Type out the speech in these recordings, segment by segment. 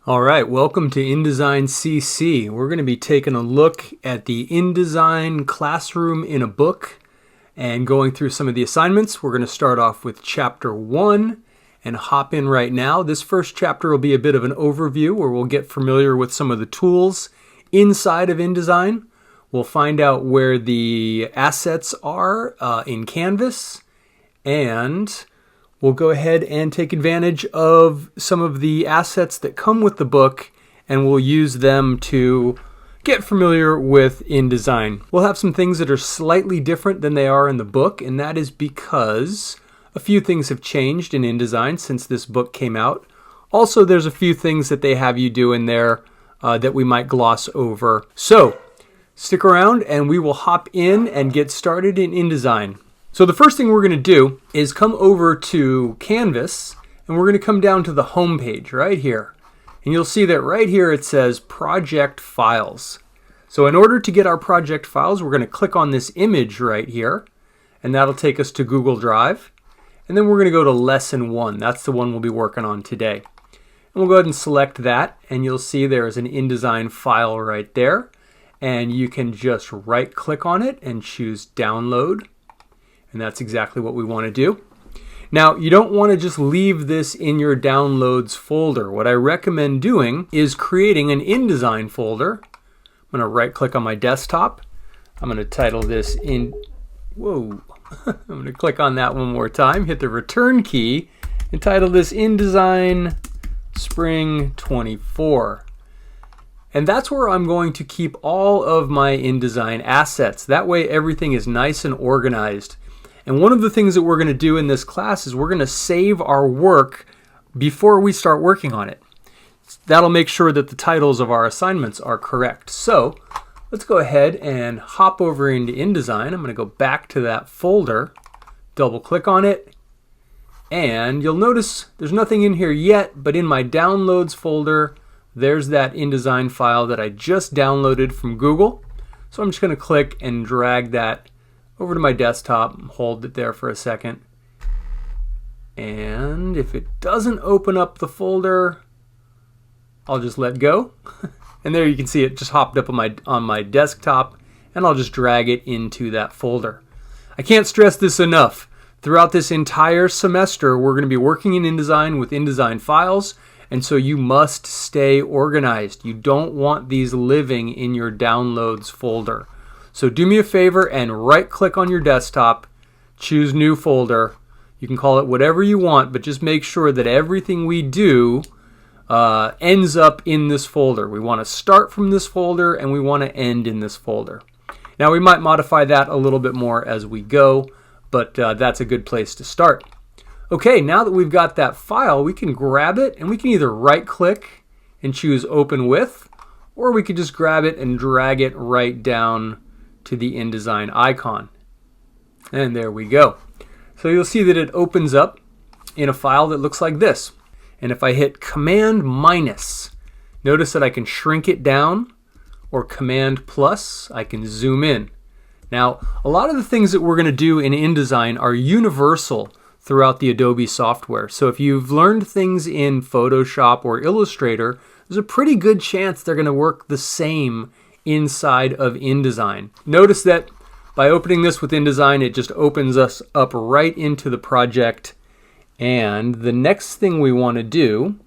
All right, welcome to InDesign CC. We're going to be taking a look at the InDesign Classroom in a book and going through some of the assignments. We're going to start off with Chapter 1 and hop in right now. This first chapter will be a bit of an overview where we'll get familiar with some of the tools inside of InDesign. We'll find out where the assets are in Canvas, and we'll go ahead and take advantage of some of the assets that come with the book, and we'll use them to get familiar with InDesign. We'll have some things that are slightly different than they are in the book, and that is because a few things have changed in InDesign since this book came out. Also, there's a few things that they have you do in there that we might gloss over. So, stick around and we will hop in and get started in InDesign. So the first thing we're going to do is come over to Canvas, and we're going to come down to the home page right here. And you'll see that right here it says Project Files. So in order to get our project files, we're going to click on this image right here, and that'll take us to Google Drive. And then we're going to go to Lesson 1. That's the one we'll be working on today. And we'll go ahead and select that, and you'll see there's an InDesign file right there. And you can just right-click on it and choose Download. And that's exactly what we want to do. Now, you don't want to just leave this in your Downloads folder. What I recommend doing is creating an InDesign folder. I'm going to right-click on my desktop. I'm going to title this I'm going to click on that one more time, hit the Return key, and title this InDesign Spring 24. And that's where I'm going to keep all of my InDesign assets. That way everything is nice and organized. And one of the things that we're going to do in this class is we're going to save our work before we start working on it. That'll make sure that the titles of our assignments are correct. So let's go ahead and hop over into InDesign. I'm going to go back to that folder, double click on it, and you'll notice there's nothing in here yet, but in my Downloads folder, there's that InDesign file that I just downloaded from Google. So I'm just going to click and drag that over to my desktop, hold it there for a second. And if it doesn't open up the folder, I'll just let go. And there you can see it just hopped up on my desktop, and I'll just drag it into that folder. I can't stress this enough. Throughout this entire semester, we're going to be working in InDesign with InDesign files, and so you must stay organized. You don't want these living in your Downloads folder. So do me a favor and right-click on your desktop, choose New Folder. You can call it whatever you want, but just make sure that everything we do ends up in this folder. We want to start from this folder and we want to end in this folder. Now we might modify that a little bit more as we go, but that's a good place to start. Okay, now that we've got that file, we can grab it and we can either right-click and choose Open With, or we could just grab it and drag it right down to the InDesign icon. And there we go. So you'll see that it opens up in a file that looks like this. And if I hit Command minus, notice that I can shrink it down, or Command plus, I can zoom in. Now, a lot of the things that we're going to do in InDesign are universal throughout the Adobe software. So if you've learned things in Photoshop or Illustrator, there's a pretty good chance they're going to work the same inside of InDesign. Notice that by opening this with InDesign, it just opens us up right into the project. And the next thing we want to do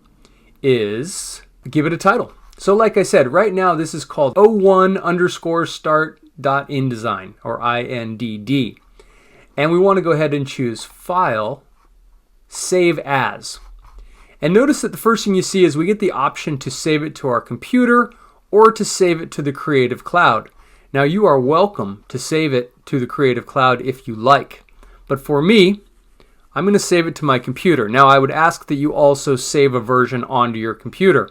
is give it a title. So like I said, right now this is called 01_start.InDesign, or INDD. And we want to go ahead and choose File, Save As. And notice that the first thing you see is we get the option to save it to our computer or to save it to the Creative Cloud. Now you are welcome to save it to the Creative Cloud if you like. But for me, I'm going to save it to my computer. Now I would ask that you also save a version onto your computer.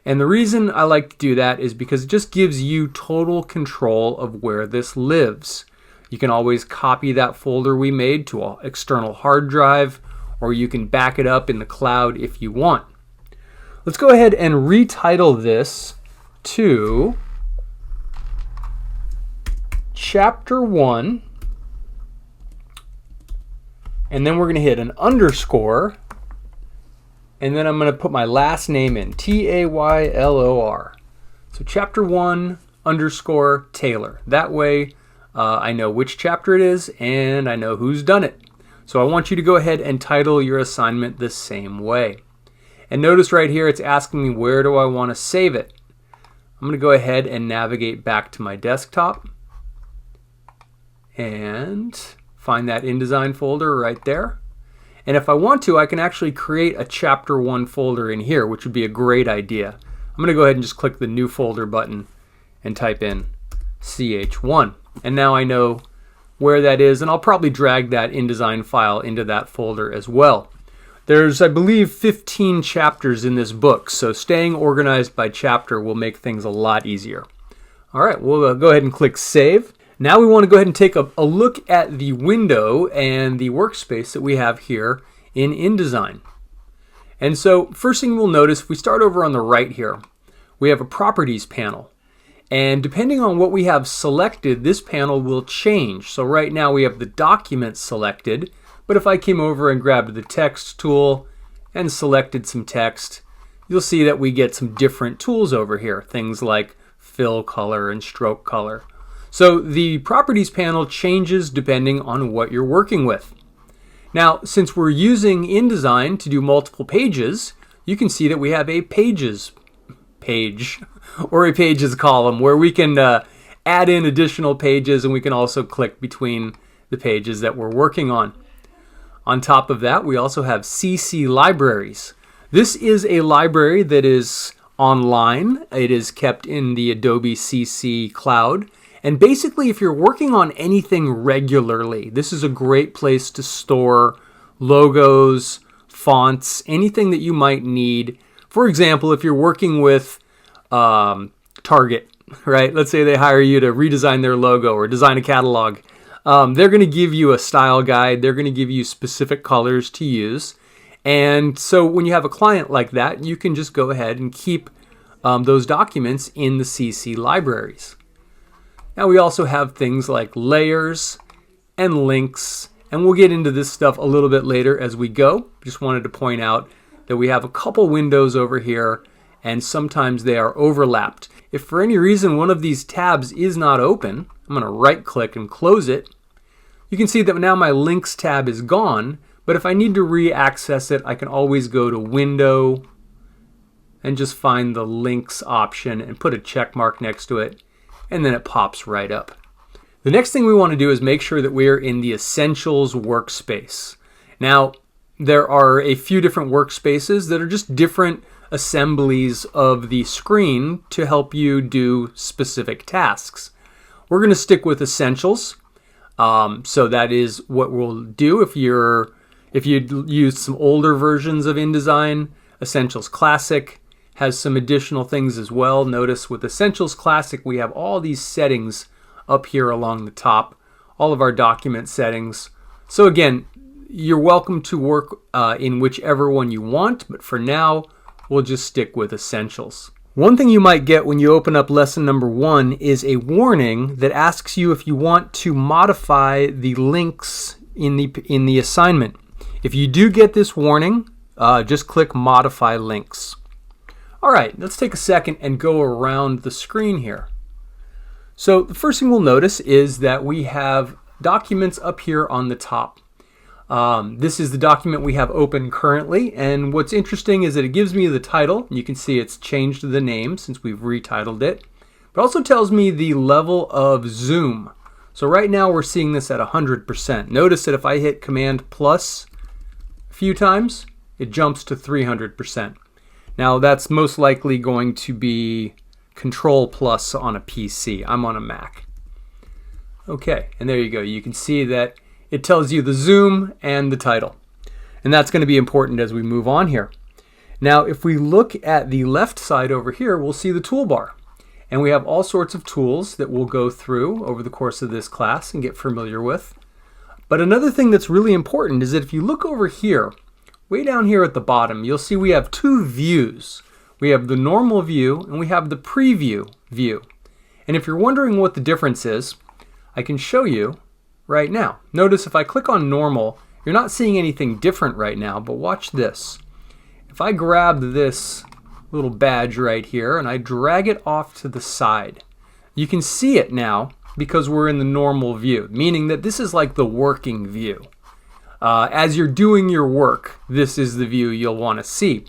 And the reason I like to do that is because it just gives you total control of where this lives. You can always copy that folder we made to an external hard drive, or you can back it up in the cloud if you want. Let's go ahead and retitle this to Chapter 1, and then we're going to hit an underscore, and then I'm going to put my last name in, Taylor. So chapter 1 _ Taylor. That way I know which chapter it is and I know who's done it. So I want you to go ahead and title your assignment the same way. And notice right here it's asking me where do I want to save it. I'm going to go ahead and navigate back to my desktop and find that InDesign folder right there. And if I want to, I can actually create a chapter 1 folder in here, which would be a great idea. I'm going to go ahead and just click the new folder button and type in CH1. And now I know where that is, and I'll probably drag that InDesign file into that folder as well. There's, I believe, 15 chapters in this book, so staying organized by chapter will make things a lot easier. All right, we'll go ahead and click Save. Now we want to go ahead and take a look at the window and the workspace that we have here in InDesign. And so first thing we'll notice, if we start over on the right here, we have a Properties panel. And depending on what we have selected, this panel will change. So right now we have the document selected, but if I came over and grabbed the text tool and selected some text, you'll see that we get some different tools over here, things like fill color and stroke color. So the Properties panel changes depending on what you're working with. Now, since we're using InDesign to do multiple pages, you can see that we have a Pages page or a Pages column where we can add in additional pages, and we can also click between the pages that we're working on. On top of that, we also have CC libraries. This is a library that is online. It is kept in the Adobe CC cloud. And basically, if you're working on anything regularly, this is a great place to store logos, fonts, anything that you might need. For example, if you're working with Target, right? Let's say they hire you to redesign their logo or design a catalog. They're going to give you a style guide. They're going to give you specific colors to use. And so when you have a client like that, you can just go ahead and keep those documents in the CC libraries. Now we also have things like layers and links, and we'll get into this stuff a little bit later as we go. Just wanted to point out that we have a couple windows over here, and sometimes they are overlapped. If for any reason one of these tabs is not open, I'm going to right click and close it. You can see that now my links tab is gone, but if I need to re-access it, I can always go to Window and just find the links option and put a check mark next to it, and then it pops right up. The next thing we want to do is make sure that we're in the Essentials workspace. Now, there are a few different workspaces that are just different assemblies of the screen to help you do specific tasks. We're going to stick with Essentials. So that is what we'll do. If you use some older versions of InDesign, Essentials Classic has some additional things as well. Notice with Essentials Classic, we have all these settings up here along the top, all of our document settings. So again, you're welcome to work in whichever one you want, but for now, we'll just stick with Essentials. One thing you might get when you open up lesson number 1 is a warning that asks you if you want to modify the links in the assignment. If you do get this warning, just click Modify Links. All right, let's take a second and go around the screen here. So the first thing we'll notice is that we have documents up here on the top. This is the document we have open currently, and what's interesting is that it gives me the title. You can see it's changed the name since we've retitled it, but also tells me the level of zoom. So right now we're seeing this at 100%. Notice that if I hit Command plus a few times, it jumps to 300%. Now that's most likely going to be Control plus on a PC. I'm on a Mac. Okay, and there you go. You can see that it tells you the zoom and the title. And that's going to be important as we move on here. Now, if we look at the left side over here, we'll see the toolbar. And we have all sorts of tools that we'll go through over the course of this class and get familiar with. But another thing that's really important is that if you look over here, way down here at the bottom, you'll see we have two views. We have the normal view and we have the preview view. And if you're wondering what the difference is, I can show you right now. Notice if I click on normal, you're not seeing anything different right now, but watch this. if I grab this little badge right here and I drag it off to the side, you can see it now because we're in the normal view, meaning that this is like the working view. As you're doing your work, this is the view you'll want to see.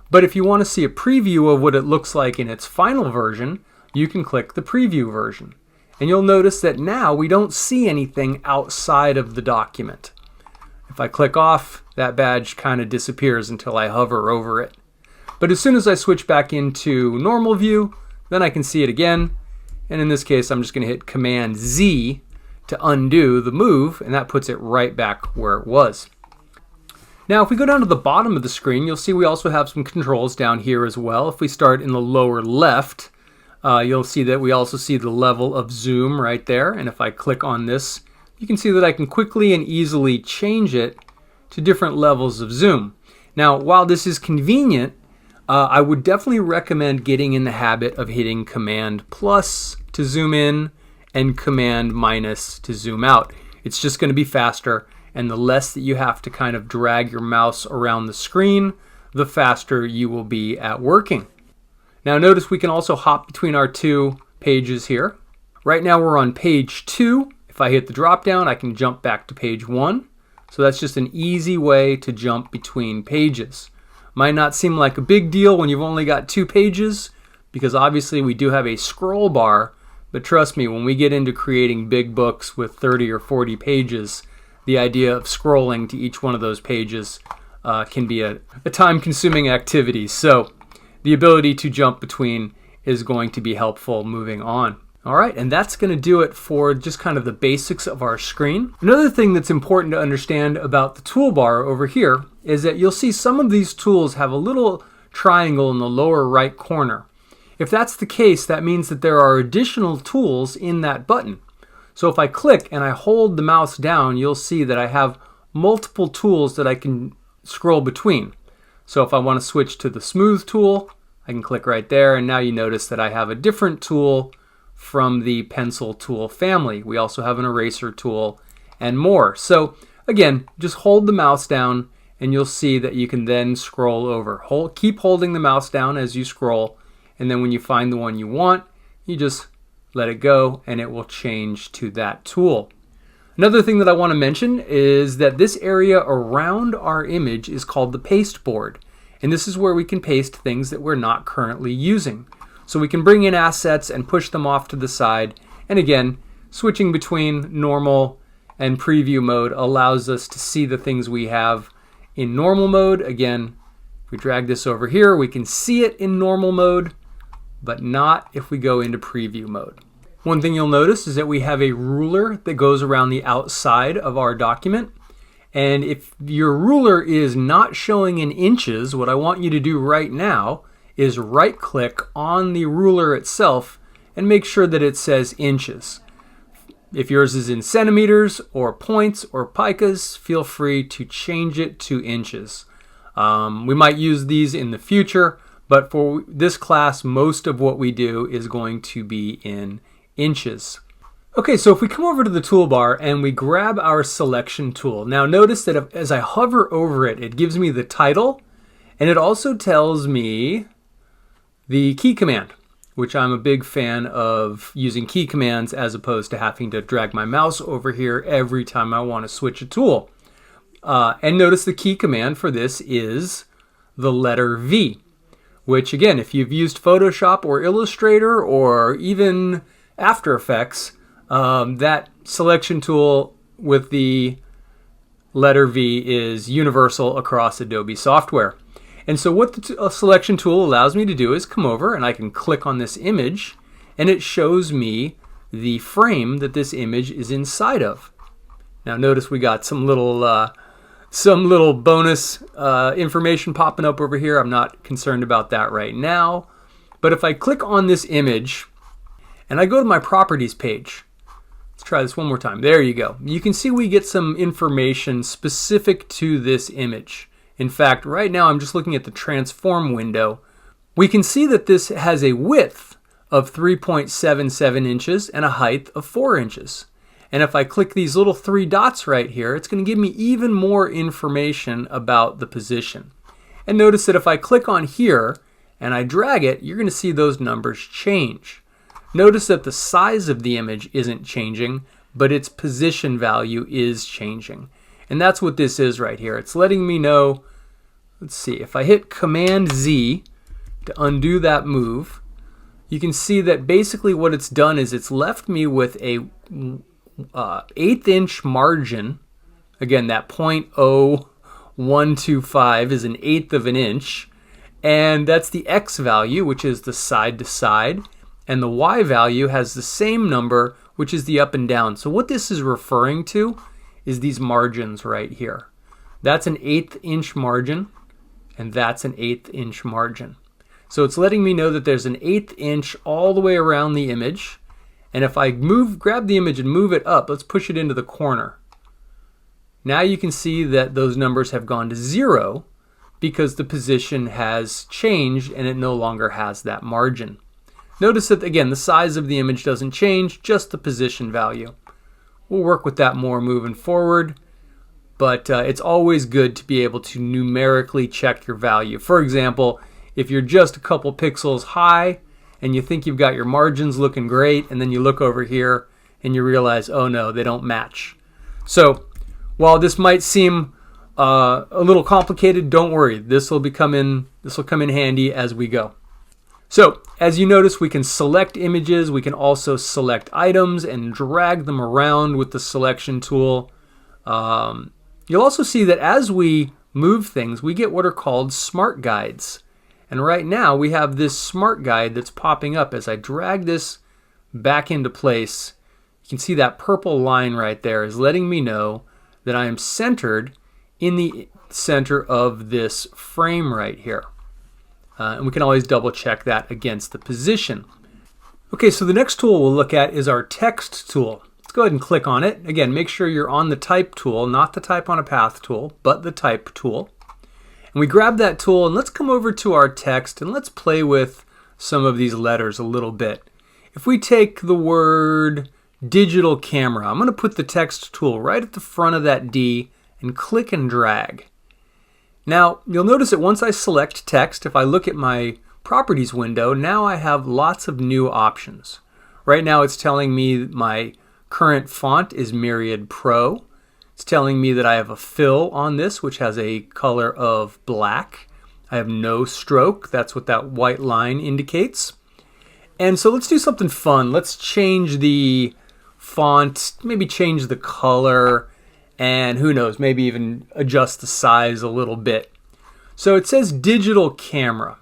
But if you want to see a preview of what it looks like in its final version, you can click the preview version. And you'll notice that now we don't see anything outside of the document. If I click off, that badge kind of disappears until I hover over it. But as soon as I switch back into normal view, then I can see it again. And in this case, I'm just going to hit Command Z to undo the move, and that puts it right back where it was. Now, if we go down to the bottom of the screen, you'll see we also have some controls down here as well. If we start in the lower left, you'll see that we also see the level of zoom right there. And if I click on this, you can see that I can quickly and easily change it to different levels of zoom. Now, while this is convenient, I would definitely recommend getting in the habit of hitting Command plus to zoom in and Command minus to zoom out. It's just going to be faster, and the less that you have to kind of drag your mouse around the screen, the faster you will be at working. Now notice we can also hop between our two pages here. Right now we're on page 2. If I hit the drop down, I can jump back to page 1. So that's just an easy way to jump between pages. Might not seem like a big deal when you've only got 2 pages, because obviously we do have a scroll bar, but trust me, when we get into creating big books with 30 or 40 pages, the idea of scrolling to each one of those pages can be a time-consuming activity. So the ability to jump between is going to be helpful moving on. All right, and that's going to do it for just kind of the basics of our screen. Another thing that's important to understand about the toolbar over here is that you'll see some of these tools have a little triangle in the lower right corner. If that's the case, that means that there are additional tools in that button. So if I click and I hold the mouse down, you'll see that I have multiple tools that I can scroll between. So if I want to switch to the smooth tool, I can click right there, and now you notice that I have a different tool from the pencil tool family. We also have an eraser tool and more. So again, just hold the mouse down and you'll see that you can then scroll over. Keep holding the mouse down as you scroll, and then when you find the one you want, you just let it go and it will change to that tool. Another thing that I want to mention is that this area around our image is called the paste board. And this is where we can paste things that we're not currently using. So we can bring in assets and push them off to the side. And again, switching between normal and preview mode allows us to see the things we have in normal mode. Again, if we drag this over here, we can see it in normal mode, but not if we go into preview mode. One thing you'll notice is that we have a ruler that goes around the outside of our document. And if your ruler is not showing in inches, what I want you to do right now is right click on the ruler itself and make sure that it says inches. If yours is in centimeters or points or picas, feel free to change it to inches. We might use these in the future, but for this class, most of what we do is going to be in inches. Okay, so if we come over to the toolbar and we grab our selection tool, now notice that as I hover over it, it gives me the title, and it also tells me the key command, which I'm a big fan of using key commands as opposed to having to drag my mouse over here every time I want to switch a tool. And notice the key command for this is the letter V, which again, if you've used Photoshop or Illustrator or even After Effects, that selection tool with the letter V is universal across Adobe software. And so what the selection tool allows me to do is come over and I can click on this image and it shows me the frame that this image is inside of. Now notice we got some little bonus information popping up over here. I'm not concerned about that right now. But if I click on this image and I go to my properties page, let's try this one more time. There you go. You can see we get some information specific to this image. In fact, right now I'm just looking at the transform window. We can see that this has a width of 3.77 inches and a height of 4 inches. And if I click these little 3 dots right here, it's going to give me even more information about the position. And notice that if I click on here and I drag it, you're going to see those numbers change. Notice that the size of the image isn't changing, but its position value is changing. And that's what this is right here. It's letting me know, let's see, if I hit Command Z to undo that move, you can see that basically what it's done is it's left me with a 1/8 inch margin. Again, that 0.0125 is 1/8 of an inch. And that's the X value, which is the side to side. And the Y value has the same number, which is the up and down. So what this is referring to is these margins right here. That's an 1/8 inch margin, and that's an 1/8 inch margin. So it's letting me know that there's an 1/8 inch all the way around the image. And if I grab the image and move it up, let's push it into the corner. Now you can see that those numbers have gone to 0 because the position has changed and it no longer has that margin. Notice that, again, the size of the image doesn't change, just the position value. We'll work with that more moving forward, but it's always good to be able to numerically check your value. For example, if you're just a couple pixels high and you think you've got your margins looking great, and then you look over here and you realize, oh no, they don't match. So while this might seem a little complicated, don't worry. This will come in handy as we go. So as you notice, we can select images. We can also select items and drag them around with the selection tool. You'll also see that as we move things, we get what are called smart guides. And right now we have this smart guide that's popping up. As I drag this back into place, you can see that purple line right there is letting me know that I am centered in the center of this frame right here. And we can always double check that against the position. Okay, so the next tool we'll look at is our text tool. Let's go ahead and click on it. Again, make sure you're on the type tool, not the type on a path tool, but the type tool. And we grab that tool and let's come over to our text and let's play with some of these letters a little bit. If we take the word digital camera, I'm going to put the text tool right at the front of that D and click and drag. Now, you'll notice that once I select text, if I look at my properties window, now I have lots of new options. Right now it's telling me my current font is Myriad Pro. It's telling me that I have a fill on this, which has a color of black. I have no stroke. That's what that white line indicates. And so let's do something fun. Let's change the font, maybe change the color, and who knows, maybe even adjust the size a little bit. So it says digital camera.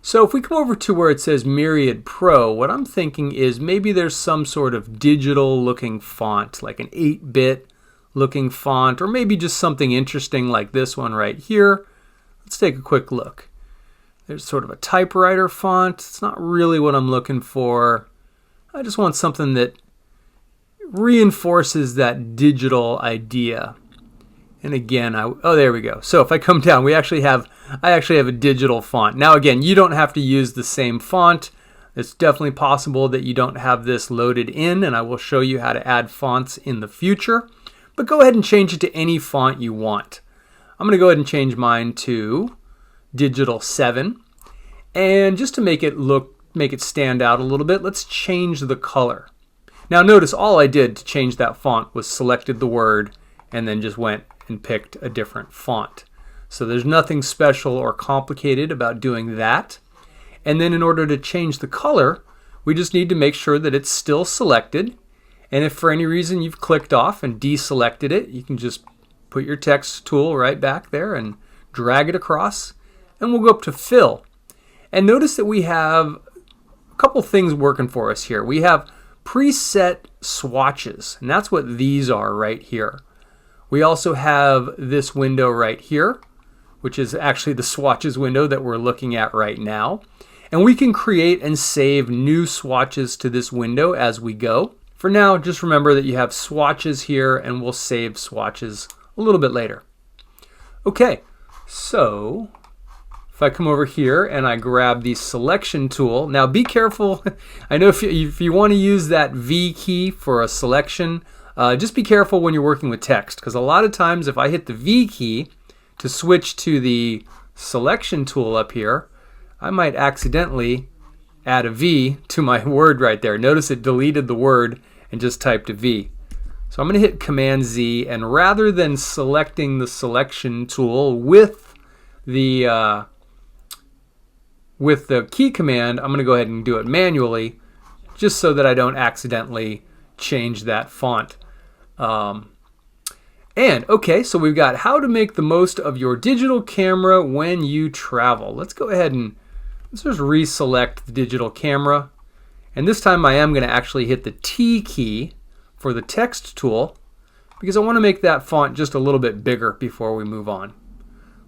So if we come over to where it says Myriad Pro, what I'm thinking is maybe there's some sort of digital looking font, like an 8-bit looking font, or maybe just something interesting like this one right here. Let's take a quick look. There's sort of a typewriter font. It's not really what I'm looking for. I just want something that reinforces that digital idea. And again, oh, there we go. So if I come down, I actually have a digital font. Now again, you don't have to use the same font. It's definitely possible that you don't have this loaded in, and I will show you how to add fonts in the future. But go ahead and change it to any font you want. I'm going to go ahead and change mine to Digital 7. And just to make it stand out a little bit, let's change the color. Now notice all I did to change that font was selected the word and then just went and picked a different font. So there's nothing special or complicated about doing that. And then in order to change the color, we just need to make sure that it's still selected. And if for any reason you've clicked off and deselected it, you can just put your text tool right back there and drag it across. And we'll go up to fill. And notice that we have a couple things working for us here. We have preset swatches, and that's what these are right here. We also have this window right here, which is actually the swatches window that we're looking at right now. And we can create and save new swatches to this window as we go. For now, just remember that you have swatches here, and we'll save swatches a little bit later. Okay, so if I come over here and I grab the selection tool, now be careful. I know if you want to use that V key for a selection, just be careful when you're working with text, because a lot of times if I hit the V key to switch to the selection tool up here, I might accidentally add a V to my word right there. Notice it deleted the word and just typed a V. So I'm going to hit Command Z, and rather than selecting the selection tool with the key command, I'm going to go ahead and do it manually, just so that I don't accidentally change that font. Okay, so we've got how to make the most of your digital camera when you travel. Let's go ahead and let's just reselect the digital camera. And this time I am going to actually hit the T key for the text tool, because I want to make that font just a little bit bigger before we move on.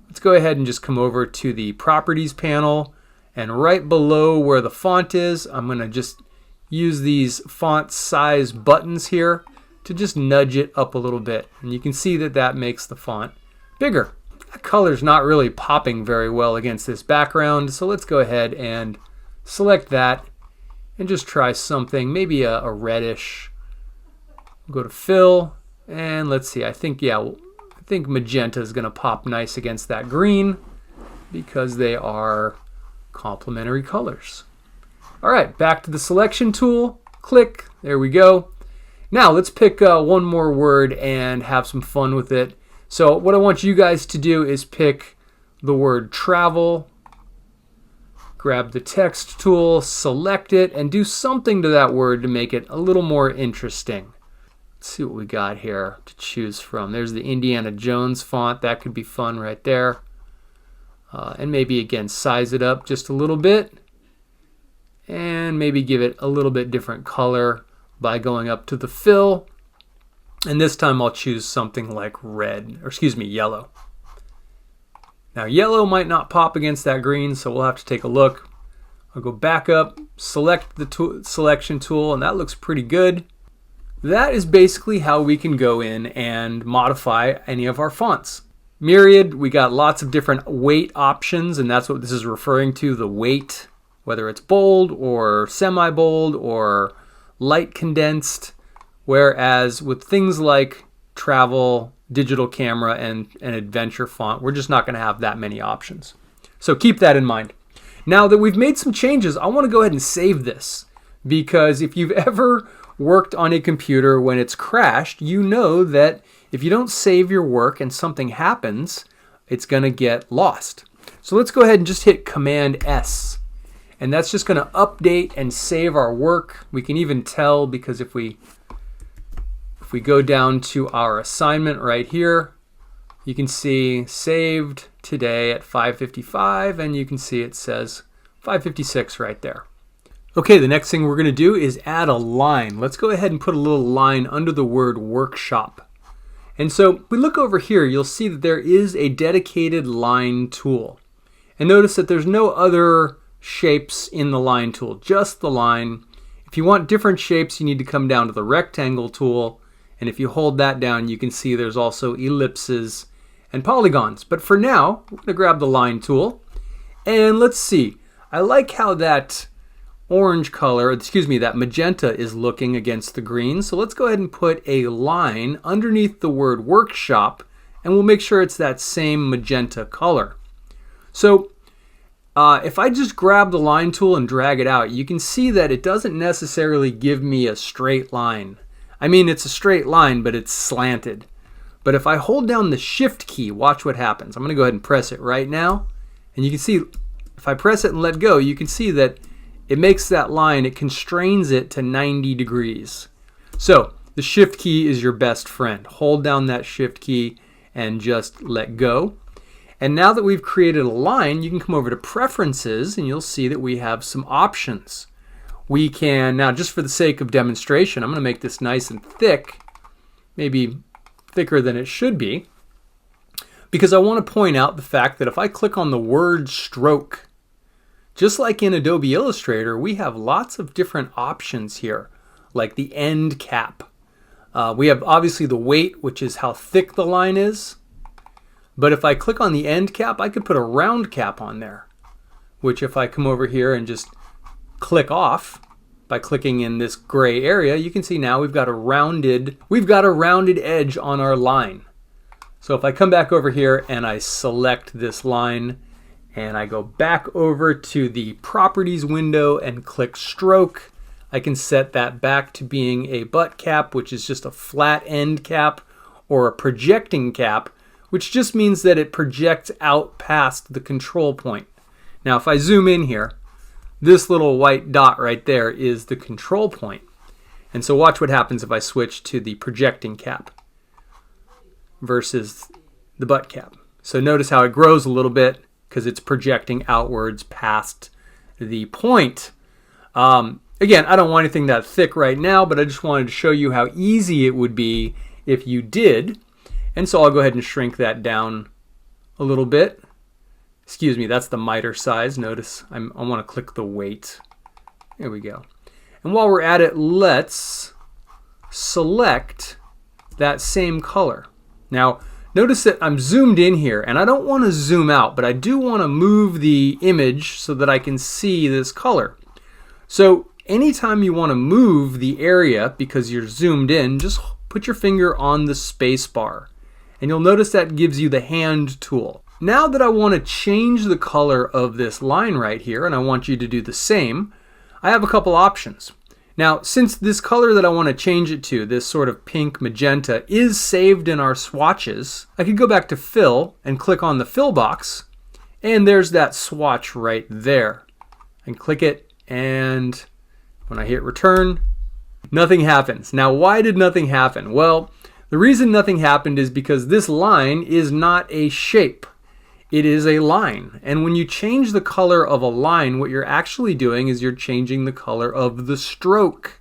Let's go ahead and just come over to the Properties panel, and right below where the font is, I'm going to just use these font size buttons here to just nudge it up a little bit. And you can see that that makes the font bigger. That color's not really popping very well against this background, so let's go ahead and select that and just try something, maybe a reddish. We'll go to fill, and let's see, I think magenta is going to pop nice against that green because they are complementary colors. All right, back to the selection tool. Click, there we go. Now let's pick one more word and have some fun with it. So what I want you guys to do is pick the word travel, grab the text tool, select it, and do something to that word to make it a little more interesting. Let's see what we got here to choose from. There's the Indiana Jones font. That could be fun right there. And maybe, again, size it up just a little bit. And maybe give it a little bit different color by going up to the fill. And this time I'll choose something like yellow. Now, yellow might not pop against that green, so we'll have to take a look. I'll go back up, select the selection tool, and that looks pretty good. That is basically how we can go in and modify any of our fonts. Myriad, we got lots of different weight options, and that's what this is referring to, the weight, whether it's bold or semi-bold or light condensed, whereas with things like travel, digital camera, and an adventure font, we're just not going to have that many options. So keep that in mind. Now that we've made some changes, I want to go ahead and save this, because if you've ever worked on a computer when it's crashed, you know that if you don't save your work and something happens, it's going to get lost. So let's go ahead and just hit Command S. And that's just going to update and save our work. We can even tell, because if we go down to our assignment right here, you can see saved today at 5:55, and you can see it says 5:56 right there. Okay, the next thing we're going to do is add a line. Let's go ahead and put a little line under the word workshop. And so if we look over here, you'll see that there is a dedicated line tool. And notice that there's no other shapes in the line tool, just the line. If you want different shapes, you need to come down to the rectangle tool. And if you hold that down, you can see there's also ellipses and polygons. But for now, we're going to grab the line tool. And let's see. I like how that orange color, that magenta is looking against the green. So let's go ahead and put a line underneath the word workshop, and we'll make sure it's that same magenta color. So if I just grab the line tool and drag it out, you can see that it doesn't necessarily give me a straight line. I mean, it's a straight line, but it's slanted. But if I hold down the Shift key, watch what happens. I'm going to go ahead and press it right now. And you can see, if I press it and let go, you can see that it makes that line, it constrains it to 90 degrees. So the Shift key is your best friend. Hold down that Shift key and just let go. And now that we've created a line, you can come over to Preferences, and you'll see that we have some options. We can, now just for the sake of demonstration, I'm going to make this nice and thick, maybe thicker than it should be, because I want to point out the fact that if I click on the word stroke, just like in Adobe Illustrator, we have lots of different options here, like the end cap. We have obviously the weight, which is how thick the line is. But if I click on the end cap, I could put a round cap on there, which if I come over here and just click off by clicking in this gray area, you can see now we've got a rounded edge on our line. So if I come back over here and I select this line and I go back over to the properties window and click stroke, I can set that back to being a butt cap, which is just a flat end cap, or a projecting cap, which just means that it projects out past the control point. Now if I zoom in here, this little white dot right there is the control point. And so watch what happens if I switch to the projecting cap versus the butt cap. So notice how it grows a little bit because it's projecting outwards past the point. Again, I don't want anything that thick right now, but I just wanted to show you how easy it would be if you did. And so I'll go ahead and shrink that down a little bit. Excuse me, that's the miter size. Notice I want to click the weight. There we go. And while we're at it, let's select that same color. Now, notice that I'm zoomed in here, and I don't want to zoom out, but I do want to move the image so that I can see this color. So anytime you want to move the area because you're zoomed in, just put your finger on the space bar, and you'll notice that gives you the hand tool. Now that I want to change the color of this line right here, and I want you to do the same, I have a couple options. Now, since this color that I want to change it to, this sort of pink magenta, is saved in our swatches, I could go back to Fill and click on the Fill box, and there's that swatch right there. And click it, and when I hit Return, nothing happens. Now, why did nothing happen? Well, the reason nothing happened is because this line is not a shape. It is a line. And when you change the color of a line, what you're actually doing is you're changing the color of the stroke.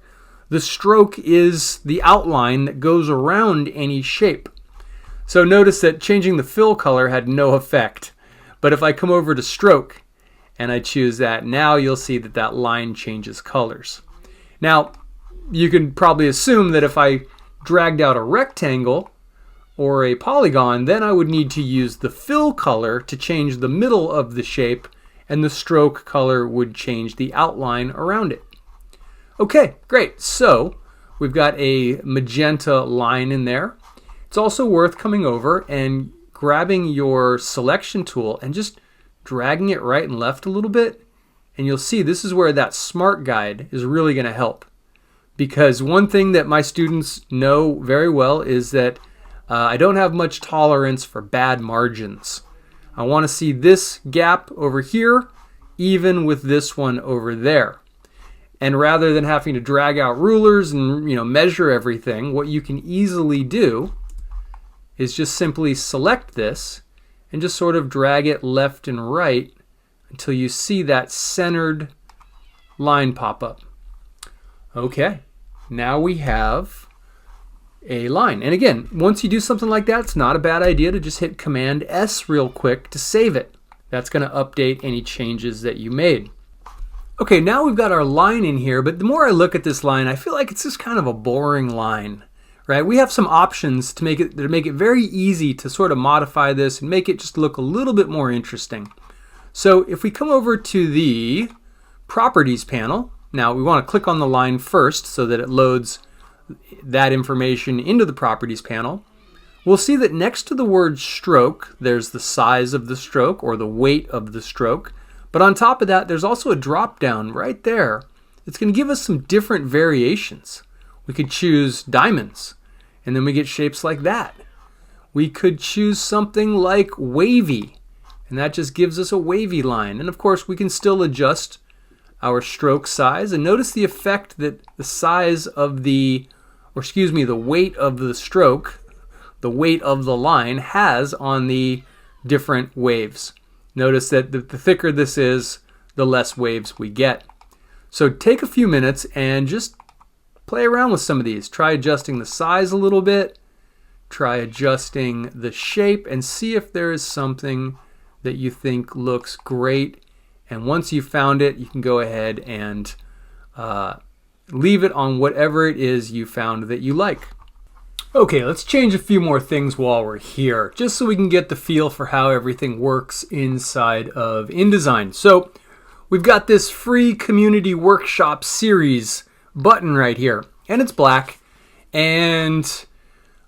The stroke is the outline that goes around any shape. So notice that changing the fill color had no effect. But if I come over to stroke and I choose that, now you'll see that that line changes colors. Now, you can probably assume that if I dragged out a rectangle or a polygon, then I would need to use the fill color to change the middle of the shape, and the stroke color would change the outline around it. Okay, great. So we've got a magenta line in there. It's also worth coming over and grabbing your selection tool and just dragging it right and left a little bit, and you'll see this is where that smart guide is really going to help. Because one thing that my students know very well is that I don't have much tolerance for bad margins. I want to see this gap over here even with this one over there. And rather than having to drag out rulers and measure everything, what you can easily do is just simply select this and just sort of drag it left and right until you see that centered line pop up. Okay, now we have a line. And again, once you do something like that, it's not a bad idea to just hit Command S real quick to save it. That's going to update any changes that you made. Okay, now we've got our line in here, but the more I look at this line, I feel like it's just kind of a boring line, right? We have some options to make it very easy to sort of modify this and make it just look a little bit more interesting. So if we come over to the Properties panel, now we want to click on the line first so that it loads that information into the Properties panel. We'll see that next to the word stroke, there's the size of the stroke or the weight of the stroke. But on top of that, there's also a drop down right there. It's going to give us some different variations. We could choose diamonds, and then we get shapes like that. We could choose something like wavy, and that just gives us a wavy line. And of course, we can still adjust our stroke size. And notice the effect that the size of the weight of the stroke, the weight of the line has on the different waves. Notice that the thicker this is, the less waves we get. So take a few minutes and just play around with some of these. Try adjusting the size a little bit. Try adjusting the shape and see if there is something that you think looks great. And once you've found it, you can go ahead and leave it on whatever it is you found that you like. Okay, let's change a few more things while we're here, just so we can get the feel for how everything works inside of InDesign. So we've got this free community workshop series button right here, and it's black, and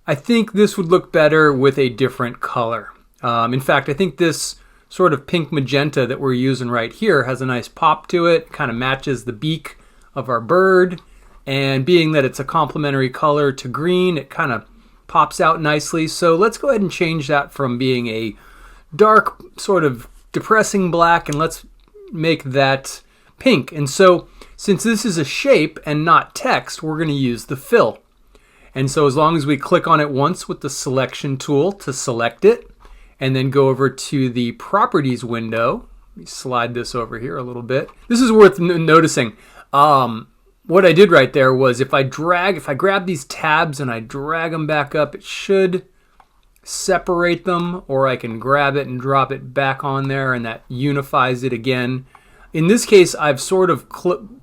I think this would look better with a different color. In fact, I think this sort of pink magenta that we're using right here has a nice pop to it, kind of matches the beak of our bird, and being that it's a complementary color to green, it kind of pops out nicely. So let's go ahead and change that from being a dark sort of depressing black, and let's make that pink. And so since this is a shape and not text, we're going to use the fill. And so as long as we click on it once with the selection tool to select it, and then go over to the properties window, let me slide this over here a little bit. This is worth noticing. What I did right there was if I grab these tabs and I drag them back up, it should separate them, or I can grab it and drop it back on there and that unifies it again. In this case, I've sort of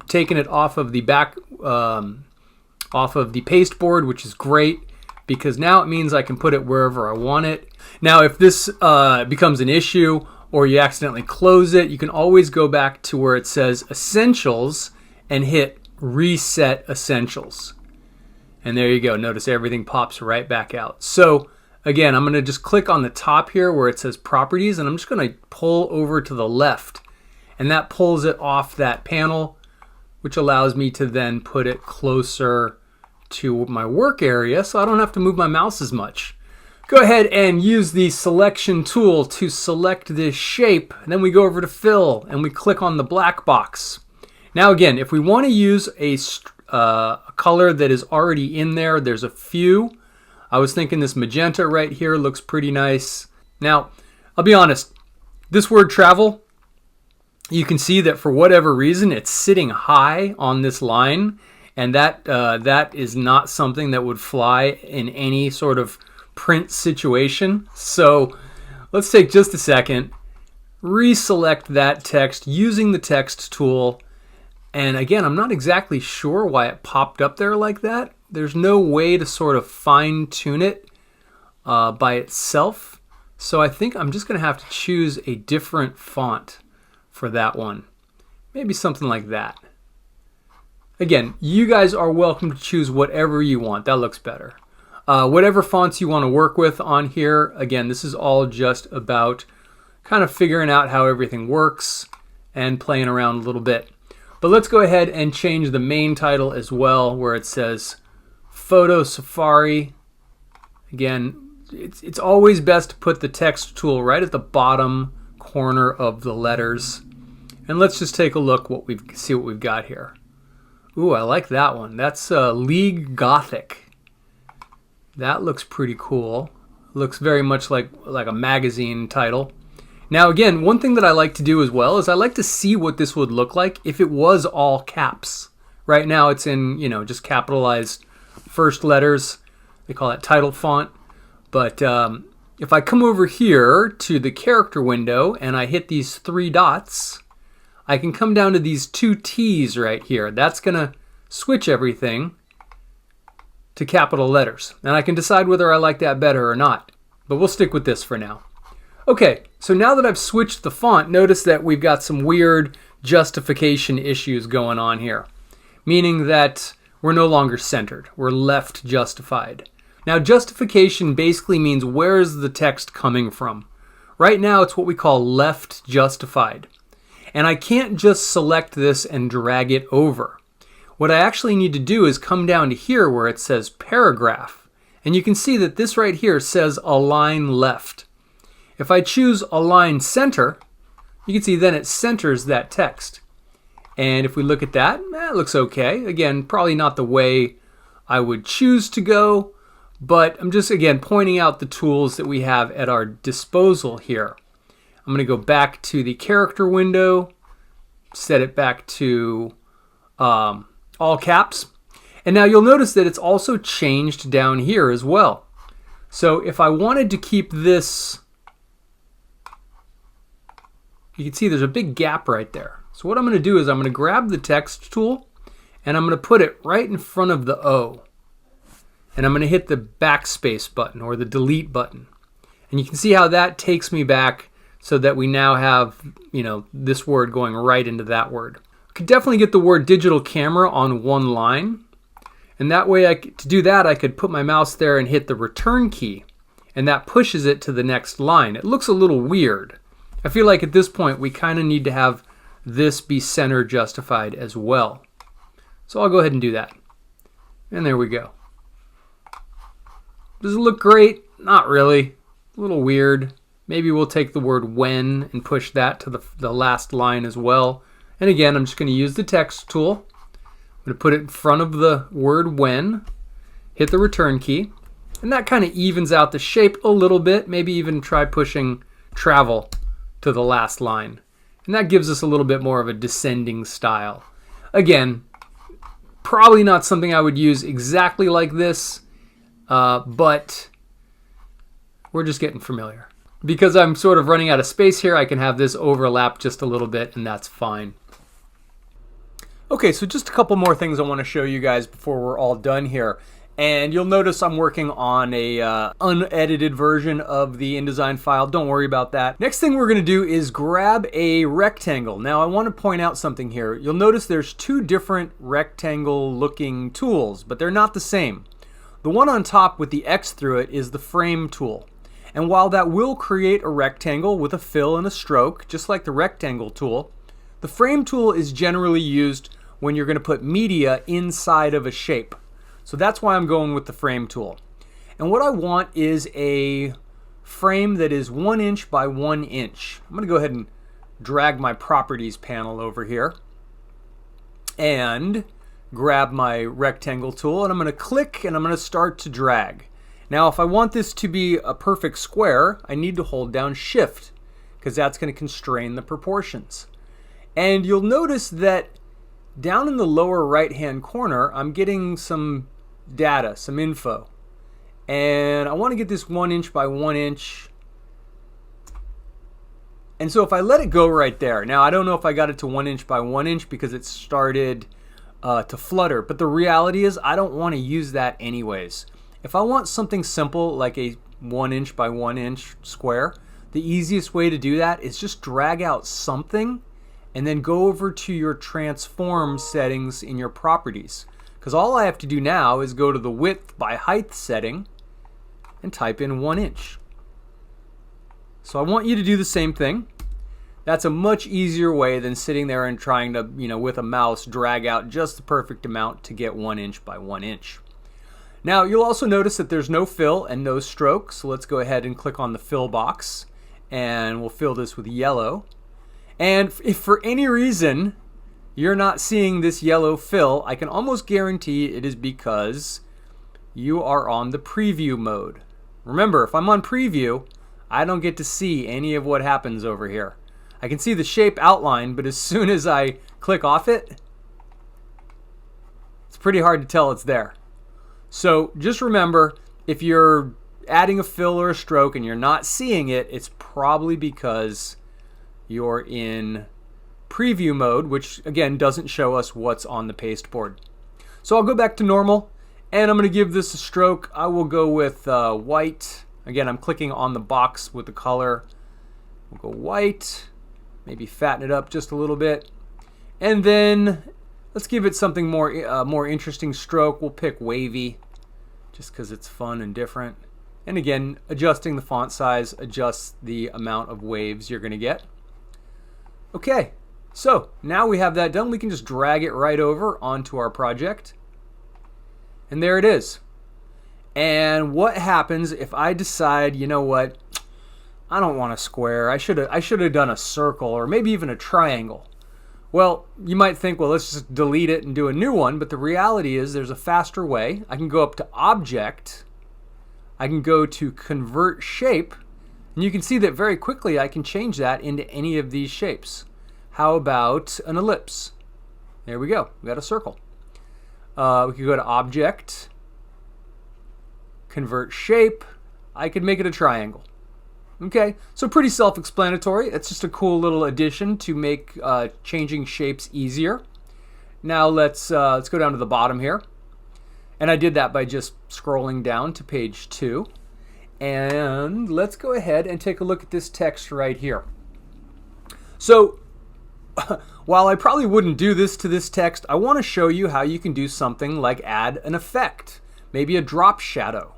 taken it off of the back, off of the pasteboard, which is great because now it means I can put it wherever I want it. Now, if this becomes an issue or you accidentally close it, you can always go back to where it says Essentials and hit Reset Essentials. And there you go. Notice everything pops right back out. So again, I'm going to just click on the top here where it says Properties, and I'm just going to pull over to the left. And that pulls it off that panel, which allows me to then put it closer to my work area so I don't have to move my mouse as much. Go ahead and use the selection tool to select this shape, and then we go over to fill and we click on the black box. Now again, if we want to use a color that is already in there, there's a few. I was thinking this magenta right here looks pretty nice. Now, I'll be honest, this word travel, you can see that for whatever reason it's sitting high on this line, and that is not something that would fly in any sort of print situation. So let's take just a second, reselect that text using the text tool. And again, I'm not exactly sure why it popped up there like that. There's no way to sort of fine tune it by itself. So I think I'm just going to have to choose a different font for that one. Maybe something like that. Again, you guys are welcome to choose whatever you want. That looks better. Whatever fonts you want to work with on here. Again, this is all just about kind of figuring out how everything works and playing around a little bit. But let's go ahead and change the main title as well, where it says Photo Safari. Again, it's always best to put the text tool right at the bottom corner of the letters. And let's just take a look see what we've got here. Ooh, I like that one. That's League Gothic. That looks pretty cool. Looks very much like a magazine title. Now again, one thing that I like to do as well is I like to see what this would look like if it was all caps. Right now it's in, just capitalized first letters. They call that title font. But if I come over here to the character window and I hit these three dots, I can come down to these two T's right here. That's going to switch everything to capital letters. And I can decide whether I like that better or not. But we'll stick with this for now. Okay, so now that I've switched the font, notice that we've got some weird justification issues going on here. Meaning that we're no longer centered. We're left justified. Now, justification basically means where is the text coming from. Right now, it's what we call left justified. And I can't just select this and drag it over. What I actually need to do is come down to here where it says paragraph. And you can see that this right here says align left. If I choose align center, you can see then it centers that text. And if we look at that, it looks okay. Again, probably not the way I would choose to go, but I'm just, again, pointing out the tools that we have at our disposal here. I'm going to go back to the character window, set it back to all caps. And now you'll notice that it's also changed down here as well. So if I wanted to keep this, you can see there's a big gap right there. So what I'm going to do is I'm going to grab the text tool and I'm going to put it right in front of the O. And I'm going to hit the backspace button or the delete button. And you can see how that takes me back so that we now have, this word going right into that word. I could definitely get the word digital camera on one line. And that way, to do that, I could put my mouse there and hit the return key. And that pushes it to the next line. It looks a little weird. I feel like at this point we kind of need to have this be center justified as well. So I'll go ahead and do that. And there we go. Does it look great? Not really. A little weird. Maybe we'll take the word when and push that to the last line as well. And again, I'm just going to use the text tool. I'm going to put it in front of the word when, hit the return key, and that kind of evens out the shape a little bit. Maybe even try pushing travel to the last line. And that gives us a little bit more of a descending style. Again, probably not something I would use exactly like this, but we're just getting familiar. Because I'm sort of running out of space here, I can have this overlap just a little bit, and that's fine. Okay, so just a couple more things I want to show you guys before we're all done here. And you'll notice I'm working on a unedited version of the InDesign file. Don't worry about that. Next thing we're going to do is grab a rectangle. Now I want to point out something here. You'll notice there's two different rectangle looking tools, but they're not the same. The one on top with the X through it is the frame tool. And while that will create a rectangle with a fill and a stroke, just like the rectangle tool, the frame tool is generally used when you're going to put media inside of a shape. So that's why I'm going with the frame tool. And what I want is a frame that is 1 inch by 1 inch. I'm going to go ahead and drag my properties panel over here and grab my rectangle tool, and I'm going to click and I'm going to start to drag. Now if I want this to be a perfect square, I need to hold down Shift because that's going to constrain the proportions. And you'll notice that down in the lower right hand corner I'm getting some data, some info. And I want to get this 1 inch by 1 inch. And so if I let it go right there, now I don't know if I got it to 1 inch by 1 inch because it started to flutter, but the reality is I don't want to use that anyways. If I want something simple like a 1 inch by 1 inch square, the easiest way to do that is just drag out something and then go over to your transform settings in your properties. Because all I have to do now is go to the width by height setting and type in 1 inch. So I want you to do the same thing. That's a much easier way than sitting there and trying to, with a mouse, drag out just the perfect amount to get 1 inch by 1 inch. Now you'll also notice that there's no fill and no stroke, so let's go ahead and click on the fill box and we'll fill this with yellow. And if for any reason you're not seeing this yellow fill, I can almost guarantee it is because you are on the preview mode. Remember, if I'm on preview, I don't get to see any of what happens over here. I can see the shape outline, but as soon as I click off it, it's pretty hard to tell it's there. So just remember, if you're adding a fill or a stroke and you're not seeing it, it's probably because you're in preview mode, which again doesn't show us what's on the pasteboard. So I'll go back to normal and I'm going to give this a stroke. I will go with white. Again, I'm clicking on the box with the color. We'll go white, maybe fatten it up just a little bit. And then let's give it something more interesting stroke. We'll pick wavy just because it's fun and different. And again, adjusting the font size adjusts the amount of waves you're going to get. Okay, so now we have that done. We can just drag it right over onto our project. And there it is. And what happens if I decide, you know what, I don't want a square. I should have done a circle or maybe even a triangle. Well, you might think, well, let's just delete it and do a new one, but the reality is there's a faster way. I can go up to Object, I can go to Convert Shape, and you can see that very quickly I can change that into any of these shapes. How about an ellipse? There we go, we got a circle. We could go to Object, Convert Shape, I could make it a triangle. Okay, so pretty self-explanatory. It's just a cool little addition to make changing shapes easier. Now let's go down to the bottom here. And I did that by just scrolling down to page 2. And let's go ahead and take a look at this text right here. So while I probably wouldn't do this to this text, I want to show you how you can do something like add an effect, maybe a drop shadow.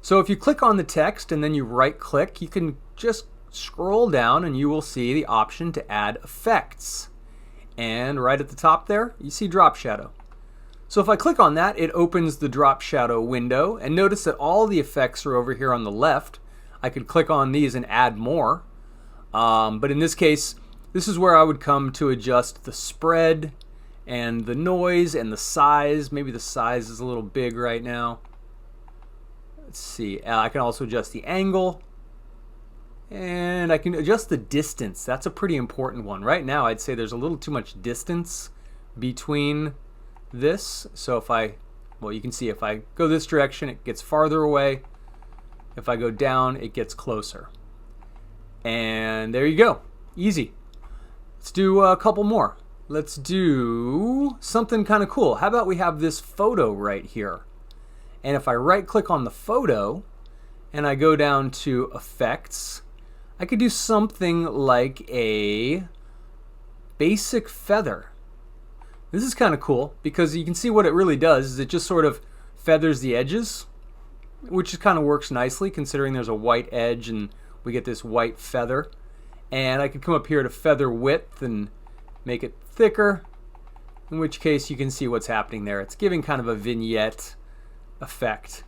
So if you click on the text and then you right click, you can just scroll down and you will see the option to add effects. And right at the top there, you see drop shadow. So if I click on that, it opens the drop shadow window, and notice that all the effects are over here on the left. I could click on these and add more. But in this case, this is where I would come to adjust the spread and the noise and the size. Maybe the size is a little big right now. Let's see. I can also adjust the angle. And I can adjust the distance. That's a pretty important one. Right now, I'd say there's a little too much distance between this. So if well, you can see if I go this direction, it gets farther away. If I go down, it gets closer. And there you go. Easy. Let's do a couple more. Let's do something kind of cool. How about we have this photo right here? And if I right click on the photo and I go down to effects, I could do something like a basic feather. This is kind of cool because you can see what it really does is it just sort of feathers the edges, which kind of works nicely considering there's a white edge and we get this white feather. And I could come up here to feather width and make it thicker, in which case you can see what's happening there. It's giving kind of a vignette effect.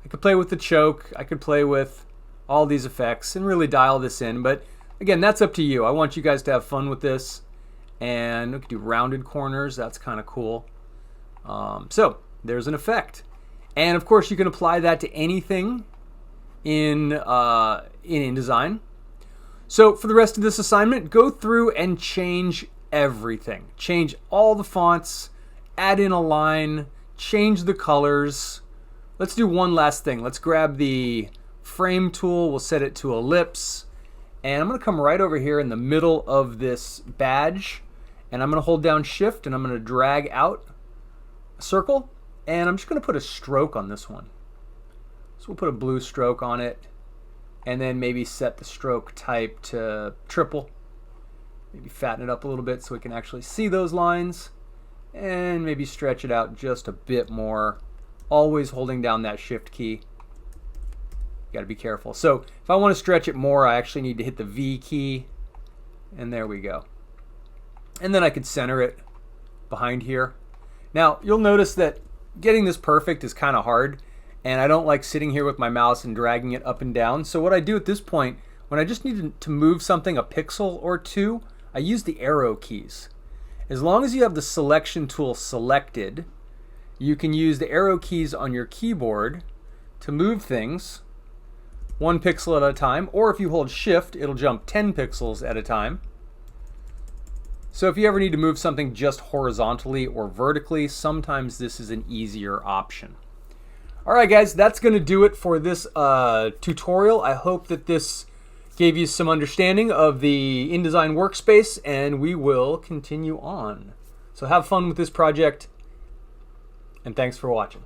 I could play with the choke, I could play with all these effects and really dial this in, but again, that's up to you. I want you guys to have fun with this. And we could do rounded corners. That's kind of cool. So there's an effect. And of course, you can apply that to anything in InDesign. So for the rest of this assignment, go through and change everything. Change all the fonts, add in a line, change the colors. Let's do one last thing. Let's grab the frame tool. We'll set it to ellipse. And I'm going to come right over here in the middle of this badge. And I'm going to hold down shift and I'm going to drag out a circle. And I'm just going to put a stroke on this one. So we'll put a blue stroke on it. And then maybe set the stroke type to triple. Maybe fatten it up a little bit so we can actually see those lines. And maybe stretch it out just a bit more. Always holding down that shift key. You got to be careful. So if I want to stretch it more, I actually need to hit the V key. And there we go. And then I could center it behind here. Now, you'll notice that getting this perfect is kind of hard. And I don't like sitting here with my mouse and dragging it up and down. So what I do at this point, when I just need to move something a pixel or two, I use the arrow keys. As long as you have the selection tool selected, you can use the arrow keys on your keyboard to move things 1 pixel at a time, or if you hold shift, it'll jump 10 pixels at a time. So if you ever need to move something just horizontally or vertically, sometimes this is an easier option. All right, guys, that's going to do it for this tutorial. I hope that this gave you some understanding of the InDesign workspace, and we will continue on. So have fun with this project, and thanks for watching.